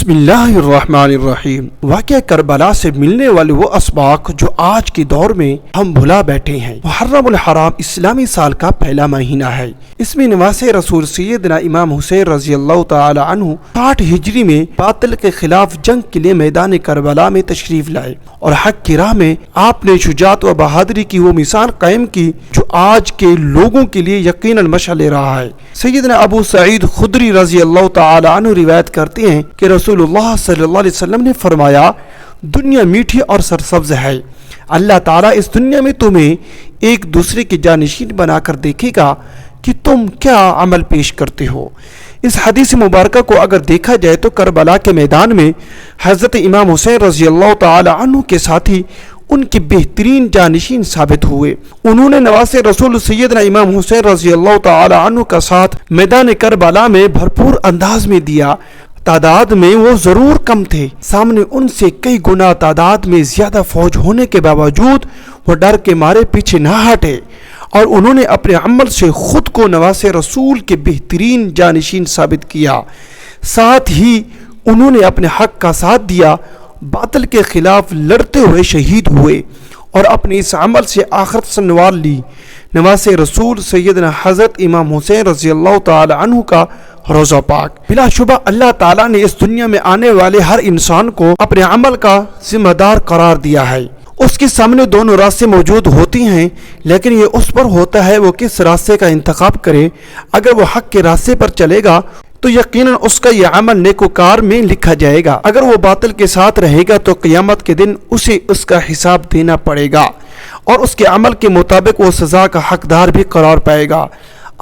بسم اللہ الرحمن الرحیم۔ واقعہ کربلا سے ملنے والے وہ اسباق جو آج کے دور میں ہم بھلا بیٹھے ہیں۔ محرم الحرام اسلامی سال کا پہلا مہینہ ہے۔ اس میں نواس رسول سیدنا امام حسین رضی اللہ تعالی عنہ 60 ہجری میں باطل کے خلاف جنگ کے لیے میدان کربلا میں تشریف لائے اور حق کی راہ میں آپ نے شجاعت و بہادری کی وہ مثال قائم کی جو آج کے لوگوں کے لیے یقیناً مشعل رہا ہے۔ سیدنا ابو سعید خدری رضی اللہ تعالی عنہ روایت کرتے ہیں کہ رسول اللہ صلی اللہ علیہ وسلم نے فرمایا، دنیا میٹھی اور سرسبز ہے، اللہ تعالیٰ اس دنیا میں تمہیں ایک دوسرے کے جانشین بنا کر دیکھے گا کہ تم کیا عمل پیش کرتے ہو۔ اس حدیث مبارکہ کو اگر دیکھا جائے تو کربلا کے میدان میں حضرت امام حسین رضی اللہ تعالی عنہ کے ساتھی ان کے بہترین جانشین ثابت ہوئے۔ انہوں نے نواس رسول سیدنا امام حسین رضی اللہ تعالی عنہ کا ساتھ میدان کربلا میں بھرپور انداز میں دیا۔ تعداد میں وہ ضرور کم تھے، سامنے ان سے کئی گنا تعداد میں زیادہ فوج ہونے کے باوجود وہ ڈر کے مارے پیچھے نہ ہٹے اور انہوں نے اپنے عمل سے خود کو نواس رسول کے بہترین جانشین ثابت کیا۔ ساتھ ہی انہوں نے اپنے حق کا ساتھ دیا، باطل کے خلاف لڑتے ہوئے شہید ہوئے اور اپنے اس عمل سے آخرت سنوار لی۔ نواس رسول سیدنا حضرت امام حسین رضی اللہ تعالی عنہ کا روضہ پاک۔ بلا شبہ اللہ تعالیٰ نے اس دنیا میں آنے والے ہر انسان کو اپنے عمل کا ذمہ دار قرار دیا ہے۔ اس کے سامنے دونوں راستے موجود ہوتی ہیں، لیکن یہ اس پر ہوتا ہے وہ کس راستے کا انتخاب کرے۔ اگر وہ حق کے راستے پر چلے گا تو یقیناً اس کا یہ عمل نیکوکار میں لکھا جائے گا، اگر وہ باطل کے ساتھ رہے گا تو قیامت کے دن اسے اس کا حساب دینا پڑے گا اور اس کے عمل کے مطابق وہ سزا کا حقدار بھی قرار پائے گا۔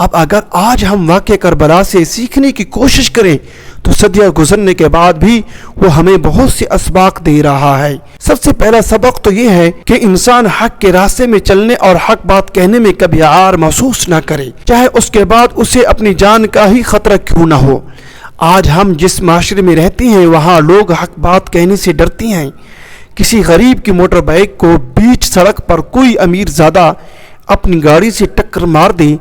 اب اگر آج ہم واقعہ کربلا سے سیکھنے کی کوشش کریں تو صدیاں گزرنے کے بعد بھی وہ ہمیں بہت سے اسباق دے رہا ہے۔ سب سے پہلا سبق تو یہ ہے کہ انسان حق کے راستے میں چلنے اور حق بات کہنے میں کبھی عار محسوس نہ کرے، چاہے اس کے بعد اسے اپنی جان کا ہی خطرہ کیوں نہ ہو۔ آج ہم جس معاشرے میں رہتے ہیں وہاں لوگ حق بات کہنے سے ڈرتے ہیں۔ کسی غریب کی موٹر بائیک کو بیچ سڑک پر کوئی امیر زادہ اپنی گاڑی سے ٹکر مار دے،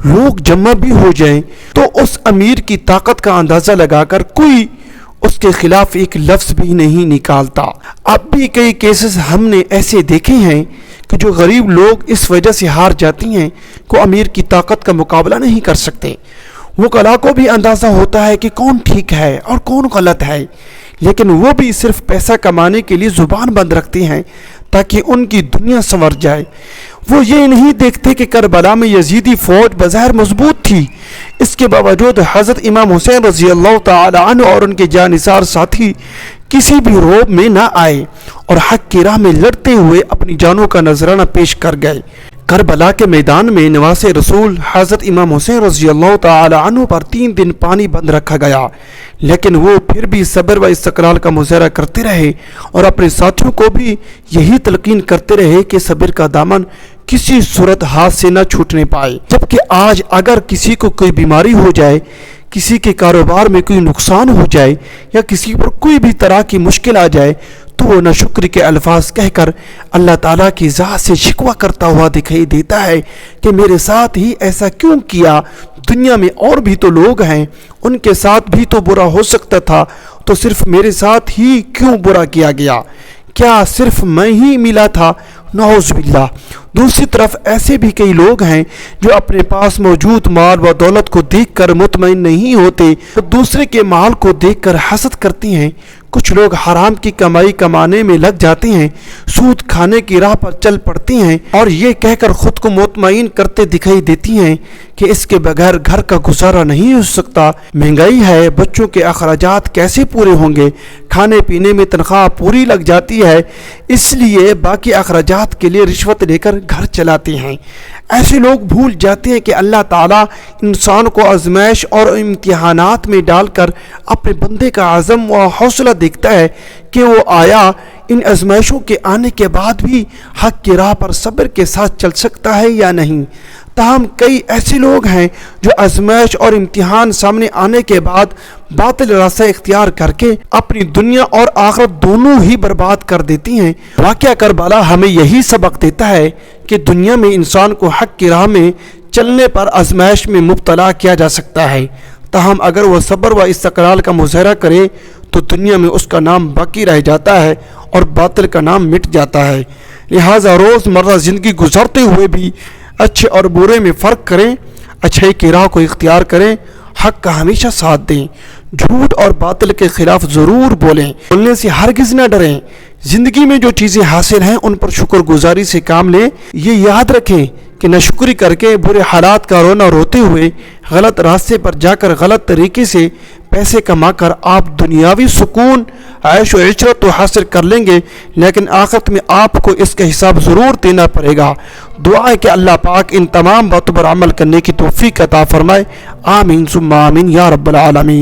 لوگ جمع بھی ہو جائیں تو اس امیر کی طاقت کا اندازہ لگا کر کوئی اس کے خلاف ایک لفظ بھی نہیں نکالتا۔ اب بھی کئی کیسز ہم نے ایسے دیکھے ہیں کہ جو غریب لوگ اس وجہ سے ہار جاتی ہیں کہ امیر کی طاقت کا مقابلہ نہیں کر سکتے۔ وکلاء کو بھی اندازہ ہوتا ہے کہ کون ٹھیک ہے اور کون غلط ہے، لیکن وہ بھی صرف پیسہ کمانے کے لیے زبان بند رکھتے ہیں تاکہ ان کی دنیا سنور جائے۔ وہ یہ نہیں دیکھتے کہ کربلا میں یزیدی فوج بظاہر مضبوط تھی، اس کے باوجود حضرت امام حسین رضی اللہ تعالی عنہ اور ان کے جانثار ساتھی کسی بھی روب میں نہ آئے اور حق کی راہ میں لڑتے ہوئے اپنی جانوں کا نذرانہ پیش کر گئے۔ کربلا کے میدان میں نواس رسول حضرت امام حسین رضی اللہ تعالی عنہ پر 3 دن پانی بند رکھا گیا، لیکن وہ پھر بھی صبر و استقلال کا مظاہرہ کرتے رہے اور اپنے ساتھیوں کو بھی یہی تلقین کرتے رہے کہ صبر کا دامن کسی صورت ہاتھ سے نہ چھوٹنے پائے۔ جبکہ آج اگر کسی کو کوئی بیماری ہو جائے، کسی کے کاروبار میں کوئی نقصان ہو جائے یا کسی پر کوئی بھی طرح کی مشکل آ جائے تو وہ ناشکری کے الفاظ کہہ کر اللہ تعالیٰ کی ذات سے شکوہ کرتا ہوا دکھائی دیتا ہے کہ میرے ساتھ ہی ایسا کیوں کیا، دنیا میں اور بھی تو لوگ ہیں، ان کے ساتھ بھی تو برا ہو سکتا تھا، تو صرف میرے ساتھ ہی کیوں برا کیا گیا، کیا صرف میں ہی ملا تھا؟ نعوذ باللہ۔ دوسری طرف ایسے بھی کئی لوگ ہیں جو اپنے پاس موجود مال و دولت کو دیکھ کر مطمئن نہیں ہوتے، دوسرے کے مال کو دیکھ کر حسد کرتے ہیں۔ کچھ لوگ حرام کی کمائی کمانے میں لگ جاتے ہیں، سود کھانے کی راہ پر چل پڑتے ہیں اور یہ کہہ کر خود کو مطمئن کرتے دکھائی دیتی ہیں کہ اس کے بغیر گھر کا گزارا نہیں ہو سکتا، مہنگائی ہے، بچوں کے اخراجات کیسے پورے ہوں گے، کھانے پینے میں تنخواہ پوری لگ جاتی ہے، اس لیے باقی اخراجات کے لیے رشوت لے کر گھر چلاتے ہیں۔ ایسے لوگ بھول جاتے ہیں کہ اللہ تعالیٰ انسان کو آزمائش اور امتحانات میں ڈال کر اپنے بندے کا عزم و حوصلہ دیکھتا ہے کہ وہ آیا ان آزمائشوں کے آنے کے بعد بھی حق کی راہ پر صبر کے ساتھ چل سکتا ہے یا نہیں۔ تاہم کئی ایسے لوگ ہیں جو آزمائش اور امتحان سامنے آنے کے بعد باطل راستہ اختیار کر کے اپنی دنیا اور آخرت دونوں ہی برباد کر دیتی ہیں۔ واقعہ کربلا ہمیں یہی سبق دیتا ہے کہ دنیا میں انسان کو حق کی راہ میں چلنے پر آزمائش میں مبتلا کیا جا سکتا ہے، تاہم اگر وہ صبر و استقلال کا مظاہرہ کرے تو دنیا میں اس کا نام باقی رہ جاتا ہے اور باطل کا نام مٹ جاتا ہے۔ لہٰذا روز مرہ زندگی گزارتے ہوئے بھی اچھے اور برے میں فرق کریں، اچھائی کی راہ کو اختیار کریں، حق کا ہمیشہ ساتھ دیں، جھوٹ اور باطل کے خلاف ضرور بولیں، بولنے سے ہرگز نہ ڈریں۔ زندگی میں جو چیزیں حاصل ہیں ان پر شکر گزاری سے کام لیں۔ یہ یاد رکھیں کہ ناشکری کر کے برے حالات کا رونا روتے ہوئے غلط راستے پر جا کر غلط طریقے سے پیسے کما کر آپ دنیاوی سکون، عیش و عشرت تو حاصل کر لیں گے، لیکن آخرت میں آپ کو اس کا حساب ضرور دینا پڑے گا۔ دعا ہے کہ اللہ پاک ان تمام باتوں پر عمل کرنے کی توفیق عطا فرمائے۔ آمین ثم آمین یا رب العالمین۔